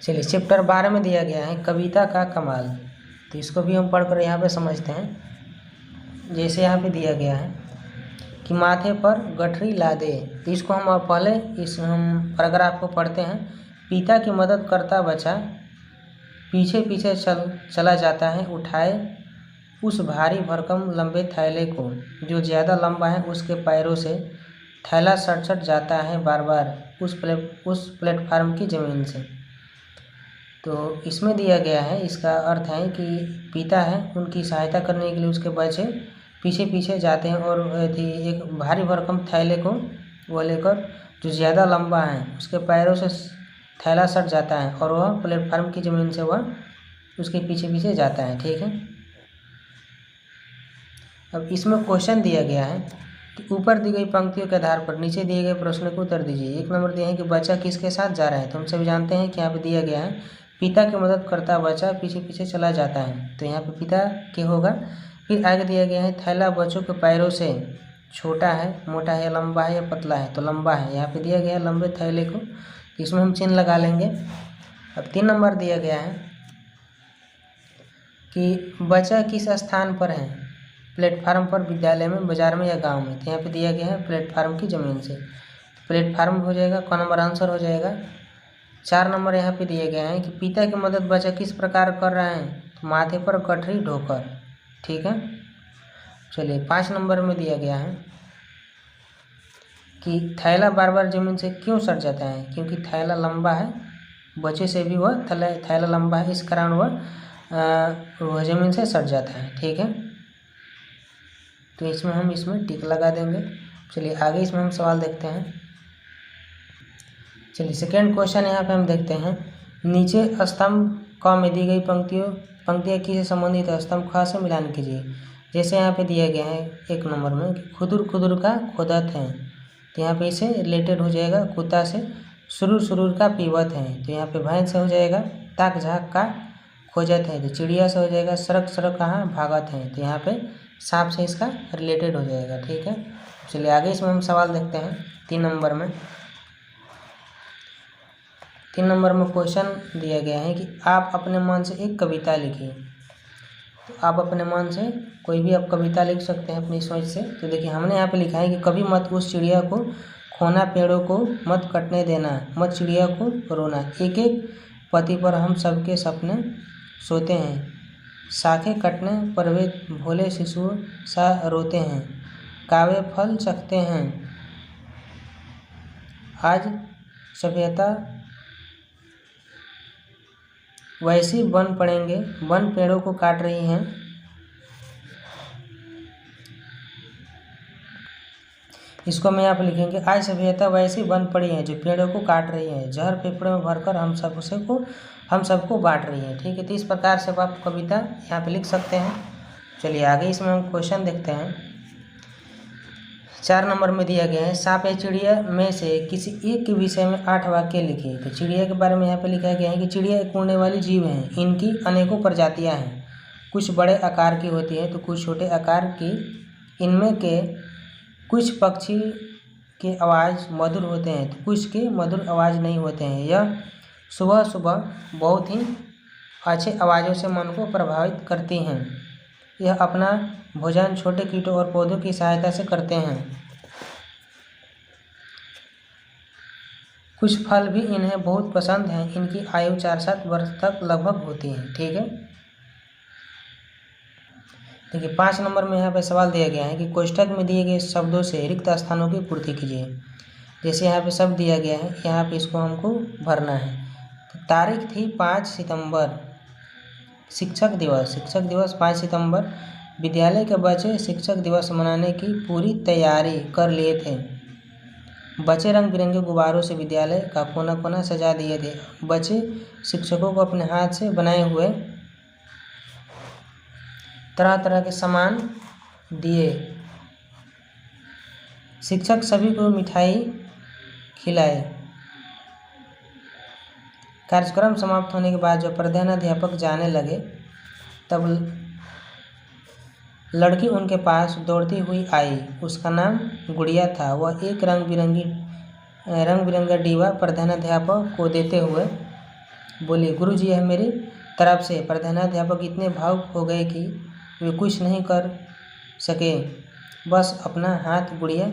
चलिए चैप्टर 12 में दिया गया है कविता का कमाल। तो इसको भी हम पढ़कर यहाँ पे समझते हैं। जैसे यहाँ पे दिया गया है कि माथे पर गठरी ला दे, तो इसको हम पहले हम पैराग्राफ को पढ़ते हैं। पिता की मदद करता बच्चा पीछे पीछे चला जाता है, उठाए उस भारी भरकम लंबे थैले को, जो ज़्यादा लंबा है उसके पैरों से थैला सट जाता है बार बार उस प्लेटफार्म की ज़मीन से। तो इसमें दिया गया है, इसका अर्थ है कि पिता है उनकी सहायता करने के लिए उसके बच्चे पीछे पीछे जाते हैं और एक भारी भरकम थैले को वो लेकर, जो ज़्यादा लंबा है उसके पैरों से थैला सट जाता है और वह प्लेटफार्म की ज़मीन से वह उसके पीछे पीछे जाता है। ठीक है। अब इसमें क्वेश्चन दिया गया है कि ऊपर दी गई पंक्तियों के आधार पर नीचे दिए गए प्रश्न को उत्तर दीजिए। 1 नंबर दिया है कि बच्चा किसके साथ जा रहा है। तो हम सभी जानते हैं कि यहाँ पे दिया गया है पिता की मदद करता बच्चा पीछे पीछे चला जाता है, तो यहाँ पे पिता के होगा। फिर आगे दिया गया है थैला बच्चों के पैरों से छोटा है, मोटा है, लंबा है या पतला है। तो लंबा है, यहाँ पे दिया गया है लंबे थैले को, इसमें हम चिन्ह लगा लेंगे। अब 3 नंबर दिया गया है कि बच्चा किस स्थान पर है, प्लेटफार्म पर, विद्यालय में, बाजार में या गांव में। तो यहाँ पे दिया गया है प्लेटफार्म की ज़मीन से, प्लेटफार्म हो जाएगा। क नंबर आंसर हो जाएगा। 4 नंबर यहाँ पे दिए गए हैं कि पिता की मदद बच्चा किस प्रकार कर रहा है, तो माथे पर गठरी ढोकर। ठीक है। चलिए 5 नंबर में दिया गया है कि थैला बार बार ज़मीन से क्यों सट जाता है, क्योंकि थैला लंबा है, बच्चे से भी वह थैला लंबा है, इस कारण वह ज़मीन से सट जाता है। ठीक है। तो इसमें टिक लगा देंगे। चलिए आगे इसमें हम सवाल देखते हैं। चलिए सेकेंड क्वेश्चन यहाँ पे हम देखते हैं। नीचे स्तंभ क में दी गई पंक्तियाँ किससे संबंधित है, स्तंभ ख से मिलान कीजिए। जैसे यहाँ पे दिया गया है 1 नंबर में कि खुदुर खुदुर का खोदत है, तो यहाँ पे इसे रिलेटेड हो जाएगा कुत्ता से। सुरूर सुरूर का पीवत है, तो यहाँ पे भैंस से हो जाएगा। ताक झाक का खोजत है, तो चिड़िया से हो जाएगा। सरक सरक कहाँ भागत है, तो यहाँ पे सांप से इसका रिलेटेड हो जाएगा। ठीक है। चलिए आगे इसमें हम सवाल देखते हैं। 3 नंबर में 3 नंबर में क्वेश्चन दिया गया है कि आप अपने मन से एक कविता लिखिए। तो आप अपने मन से कोई भी आप कविता लिख सकते हैं अपनी सोच से। तो देखिए हमने यहाँ पे लिखा है कि कभी मत उस चिड़िया को खोना, पेड़ों को मत कटने देना, मत चिड़िया को रोना, एक एक पति पर हम सबके सपने सोते हैं, शाखें कटने पर वे भोले शिशु सा रोते हैं, कावे फल चखते हैं, आज सभ्यता वैसी बन पड़ेंगे, वन पेड़ों को काट रही हैं। इसको मैं यहाँ पर लिखेंगे, आज सभ्यता वैसी बन पड़ी है जो पेड़ों को काट रही है, जहर फेफड़े में भरकर हम सबको बांट रही है। ठीक है। तो इस प्रकार से आप कविता यहाँ पे लिख सकते हैं। चलिए आगे इसमें हम क्वेश्चन देखते हैं। 4 नंबर में दिया गया है सांप या चिड़िया में से किसी एक के विषय में 8 वाक्य लिखिए। तो चिड़िया के बारे में यहाँ पे लिखा गया है कि चिड़िया एक उड़ने वाली जीव है, इनकी अनेकों प्रजातियाँ हैं, कुछ बड़े आकार की होती है तो कुछ छोटे आकार की। इनमें के कुछ पक्षी के आवाज़ मधुर होते हैं तो कुछ के मधुर आवाज़ नहीं होते हैं। यह सुबह सुबह बहुत ही अच्छे आवाज़ों से मन को प्रभावित करती हैं। यह अपना भोजन छोटे कीटों और पौधों की सहायता से करते हैं। कुछ फल भी इन्हें बहुत पसंद हैं। इनकी आयु 4-7 वर्ष तक लगभग होती है। ठीक है। देखिए 5 नंबर में यहाँ पे सवाल दिया गया है कि कोष्ठक में दिए गए शब्दों से रिक्त स्थानों की पूर्ति कीजिए। जैसे यहाँ पे शब्द दिया गया है, यहाँ पे इसको हमको भरना है। तो तारीख थी 5 सितंबर, शिक्षक दिवस 5 सितंबर। विद्यालय के बच्चे शिक्षक दिवस मनाने की पूरी तैयारी कर लिए थे। बच्चे रंग बिरंगे गुब्बारों से विद्यालय का कोना कोना सजा दिए थे। बच्चे शिक्षकों को अपने हाथ से बनाए हुए तरह तरह के सामान दिए। शिक्षक सभी को मिठाई खिलाए। कार्यक्रम समाप्त होने के बाद जब प्रधानाध्यापक जाने लगे तब लड़की उनके पास दौड़ती हुई आई। उसका नाम गुड़िया था। वह एक रंग बिरंगा डिब्बा प्रधानाध्यापक को देते हुए बोली, गुरुजी यह मेरी तरफ से। प्रधानाध्यापक इतने भावुक हो गए कि वे कुछ नहीं कर सके, बस अपना हाथ गुड़िया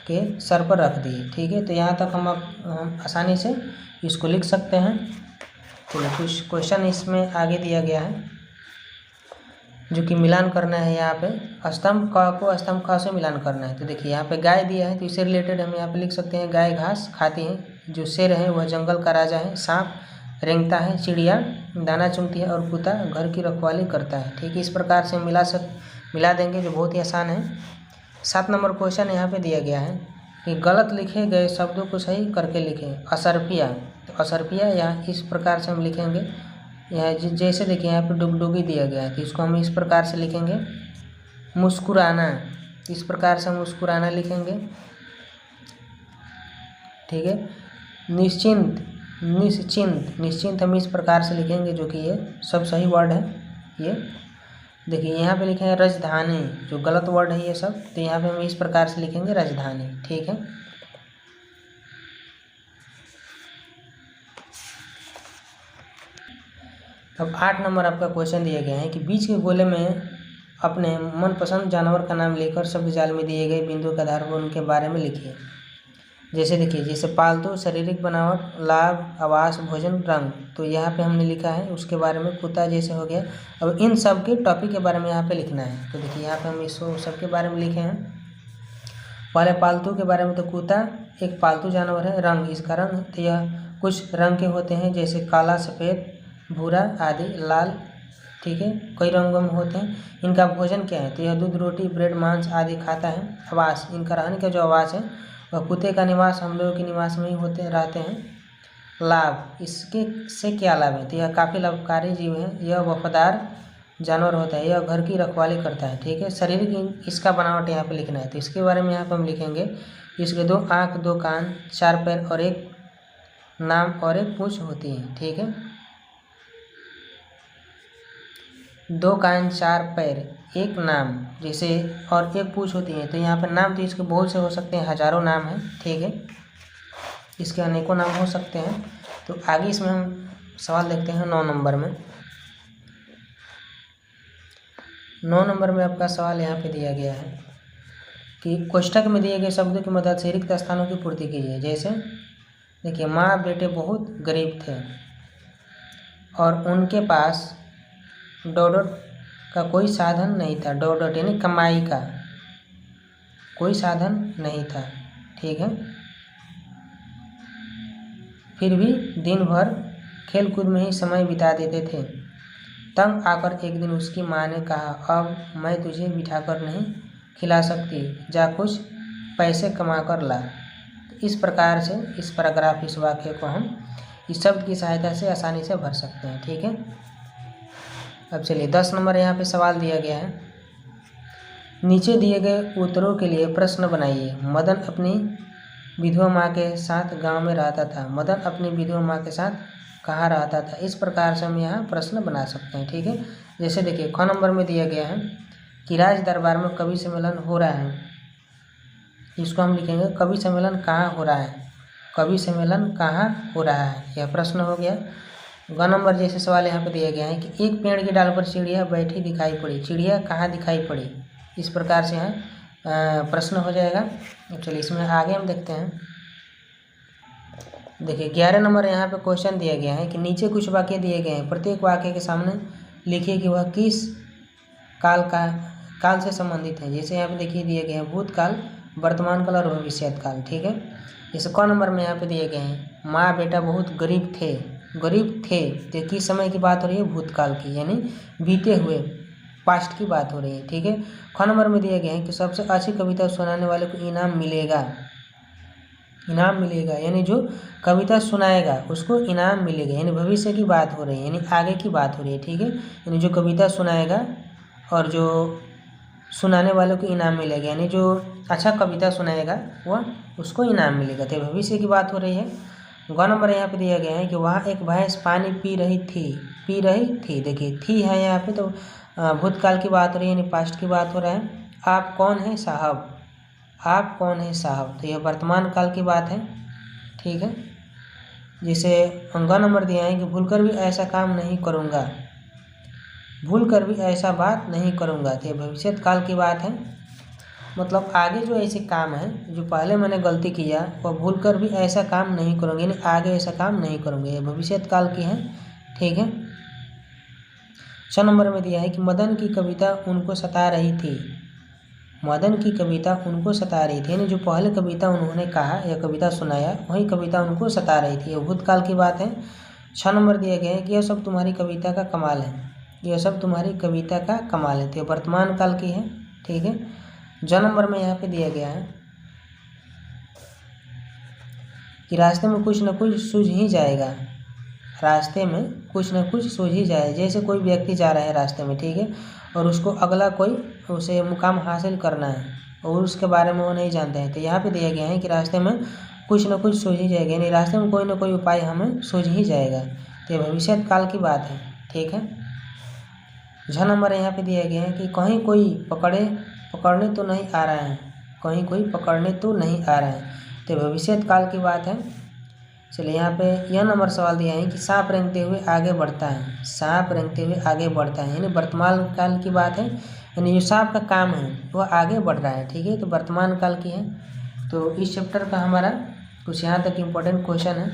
के सर पर रख दिए। ठीक है, तो यहाँ तक हम आसानी से इसको लिख सकते हैं। चलिए कुछ क्वेश्चन इसमें आगे दिया गया है जो कि मिलान करना है। यहाँ पे स्तंभ क को स्तंभ ख से मिलान करना है। तो देखिए यहाँ पे गाय दिया है, तो इससे रिलेटेड हम यहाँ पे लिख सकते हैं, गाय घास खाती है, जो शेर है वह जंगल का राजा है, सांप रेंगता है, चिड़िया दाना चुनती है और कुत्ता घर की रखवाली करता है। ठीक है, इस प्रकार से मिला देंगे, जो बहुत ही आसान है। 7 नंबर क्वेश्चन यहाँ पे दिया गया है कि गलत लिखे गए शब्दों को सही करके लिखें। असरफिया, तो असरफिया यहाँ इस प्रकार से हम लिखेंगे, यह जैसे देखिए यहाँ पे डुगडुगी दिया गया है, तो इसको हम इस प्रकार से लिखेंगे। मुस्कुराना, इस प्रकार से मुस्कुराना लिखेंगे। ठीक है, निश्चिंत, निश्चिंत हम इस प्रकार से लिखेंगे, जो कि ये सब सही वर्ड है। ये देखिए यहाँ पे लिखे हैं राजधानी, जो गलत वर्ड है ये सब, तो यहाँ पे हम इस प्रकार से लिखेंगे राजधानी। ठीक है, अब 8 नंबर आपका क्वेश्चन दिया गया है कि बीच के गोले में अपने मनपसंद जानवर का नाम लेकर शब्द जाल में दिए गए बिंदु के आधार पर उनके बारे में लिखिए। जैसे देखिए, जैसे पालतू, शारीरिक बनावट, लाभ, आवास, भोजन, रंग, तो यहाँ पे हमने लिखा है उसके बारे में। कुत्ता जैसे हो गया। अब इन सब के टॉपिक के बारे में यहाँ पे लिखना है। तो देखिए यहाँ पे हम इसको सब के बारे में लिखे हैं। पहले पालतू के बारे में, तो कुत्ता एक पालतू जानवर है। रंग, इसका रंग, तो यह कुछ रंग के होते हैं, जैसे काला, सफ़ेद, भूरा आदि, लाल। ठीक है, कई रंगों में होते हैं। इनका भोजन क्या है, तो यह दूध, रोटी, ब्रेड, मांस आदि खाता है। आवास, इनका रहने का जो आवास है वह कुत्ते का निवास हम लोगों के निवास में ही रहते हैं। लाभ, इसके से क्या लाभ है, तो यह काफ़ी लाभकारी जीव है। यह वफादार जानवर होता है, यह घर की रखवाली करता है। ठीक है, शरीर इसका बनावट यहाँ पे लिखना है, तो इसके बारे में यहाँ पे हम लिखेंगे, इसके 2 आँख, 2 कान, 4 पैर और 1 नाम और 1 पूँछ होती है। ठीक है, 2 कान, 4 पैर, 1 नाम, जैसे और 1 पूँछ होती है। तो यहाँ पर नाम तो इसके बहुत से हो सकते हैं, हजारों नाम हैं। ठीक है, इसके अनेकों नाम हो सकते हैं। तो आगे इसमें हम सवाल देखते हैं 9 नंबर में। 9 नंबर में आपका सवाल यहाँ पे दिया गया है कि कोष्ठक में दिए गए शब्दों की मदद से रिक्त स्थानों की पूर्ति कीजिए। जैसे देखिए, माँ बेटे बहुत गरीब थे और उनके पास डॉडट का कोई साधन नहीं था। डॉडट यानी कमाई का कोई साधन नहीं था। ठीक है, फिर भी दिन भर खेल कूद में ही समय बिता देते थे। तंग आकर एक दिन उसकी माँ ने कहा, अब मैं तुझे बिठाकर नहीं खिला सकती, जा कुछ पैसे कमा कर ला। इस प्रकार से इस पैराग्राफ, इस वाक्य को हम इस शब्द की सहायता से आसानी से भर सकते हैं। ठीक है, अब चलिए 10 नंबर यहाँ पे सवाल दिया गया है। नीचे दिए गए उत्तरों के लिए प्रश्न बनाइए। मदन अपनी विधवा माँ के साथ गांव में रहता था। मदन अपनी विधवा माँ के साथ कहाँ रहता था। इस प्रकार से हम यहाँ प्रश्न बना सकते हैं। ठीक है, जैसे देखिए ख नंबर में दिया गया है कि राज दरबार में कवि सम्मेलन हो रहा है। इसको हम लिखेंगे कवि सम्मेलन कहाँ हो रहा है। कवि सम्मेलन कहाँ हो रहा है, यह प्रश्न हो गया। ग नंबर जैसे सवाल यहाँ पे दिया गया है कि एक पेड़ की डाल पर चिड़िया बैठी दिखाई पड़ी। चिड़िया कहाँ दिखाई पड़ी, इस प्रकार से यहाँ प्रश्न हो जाएगा। चलिए इसमें आगे हम देखते हैं। देखिए 11 नंबर यहाँ पे क्वेश्चन दिया गया है कि नीचे कुछ वाक्य दिए गए हैं, प्रत्येक वाक्य के सामने लिखिए कि वह किस काल से संबंधित है। जैसे यहाँ पे देखिए दिए गए हैं भूतकाल, वर्तमान काल और भविष्यत काल। ठीक है, जैसे क नंबर में यहाँ पे दिए गए हैं माँ बेटा बहुत गरीब थे। गरीब थे तो किस समय की बात हो रही है, भूतकाल की, यानी बीते हुए पास्ट की बात हो रही है। ठीक है, ख नंबर में दिए गए हैं कि सबसे अच्छी कविता सुनाने वाले को इनाम मिलेगा। इनाम मिलेगा यानी जो कविता सुनाएगा उसको इनाम मिलेगा, यानी भविष्य की बात हो रही है, यानी आगे की बात हो रही है। ठीक है, यानी जो कविता सुनाएगा और जो सुनाने वालों को इनाम मिलेगा, यानी जो अच्छा कविता सुनाएगा वह उसको इनाम मिलेगा, तो भविष्य की बात हो रही है। ग नंबर यहाँ पे दिया गया है कि वहाँ एक भैंस पानी पी रही थी। देखिए थी है यहाँ पे, तो भूतकाल की बात हो रही है, यानी पास्ट की बात हो रहा है। आप कौन है साहब, आप कौन है साहब, तो यह वर्तमान काल की बात है। ठीक है, जैसे ग नंबर दिया है कि भूलकर भी ऐसा काम नहीं करूँगा, भूलकर भी ऐसा बात नहीं करूँगा। तो ये भविष्य काल की बात है, मतलब आगे जो ऐसे काम है जो पहले मैंने गलती किया वह भूलकर भी ऐसा काम नहीं करूँगी, यानी आगे ऐसा काम नहीं करूँगी, ये भविष्य काल की है। ठीक है। 6 नंबर में दिया है कि मदन की कविता उनको सता रही थी, मदन की कविता उनको सता रही थी, यानी जो पहले कविता उन्होंने कहा या कविता सुनाया वही कविता उनको सता रही थी, ये भूतकाल की बात है। 6 नंबर दिया गया है कि यह सब तुम्हारी कविता का कमाल है, यह सब तुम्हारी कविता का कमाल है, तो वर्तमान काल की है। ठीक है। ज नंबर में यहाँ पे दिया गया है कि रास्ते में कुछ न कुछ सूझ ही जाएगा, रास्ते में कुछ न कुछ सूझ ही जाए। जैसे कोई व्यक्ति जा रहा है रास्ते में, ठीक है, और उसको अगला कोई उसे मुकाम हासिल करना है और उसके बारे में वो नहीं जानते हैं, तो यहाँ पे दिया गया है कि रास्ते में कुछ न कुछ सूझ ही जाएगा, यानी रास्ते में कोई ना कोई उपाय हमें सूझ ही जाएगा, तो ये भविष्य काल की बात है। ठीक है। झ नंबर यहाँ पे दिया गया है कि कहीं कोई पकड़ने तो नहीं आ रहा है, कहीं कोई पकड़ने तो नहीं आ रहा है, तो भविष्य काल की बात है। चलिए यहाँ पे यह नंबर सवाल दिया है कि सांप रेंगते हुए आगे बढ़ता है, सांप रेंगते हुए आगे बढ़ता है, यानी वर्तमान काल की बात है, यानी जो सांप का काम है वह आगे बढ़ रहा है। ठीक है, तो वर्तमान काल की है। तो इस चैप्टर का हमारा कुछ यहाँ तक इम्पोर्टेंट क्वेश्चन है।